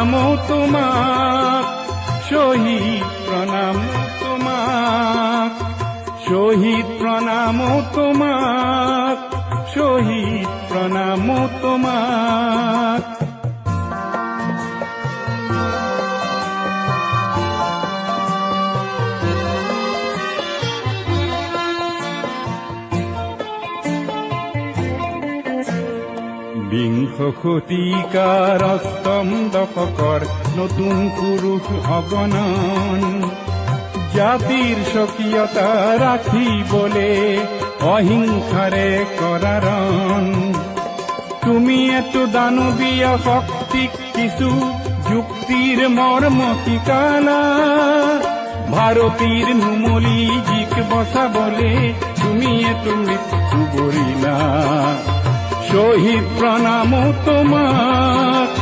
প্রণাম তোমাক, শহীদ প্রণাম তোমাক, শহীদ প্রণাম তোমাক, শহীদ প্রণাম তোমাক। বিংশ শতিকাৰ অষ্টম দশকৰ নতুন পুৰুষ অগণন, জাতিৰ স্বকীয়তা ৰাখিবলে অহিংসাৰে কৰাৰণ। তুমি এটো দানৱীয় শক্তিক কিছু যুক্তিৰ মৰ্ম শিকালা, ভাৰতীৰ নুমলী জীক বচাবলে তুমি এটো মৃত্যু বৰিলা। শহীদ প্রণাম তোমাক,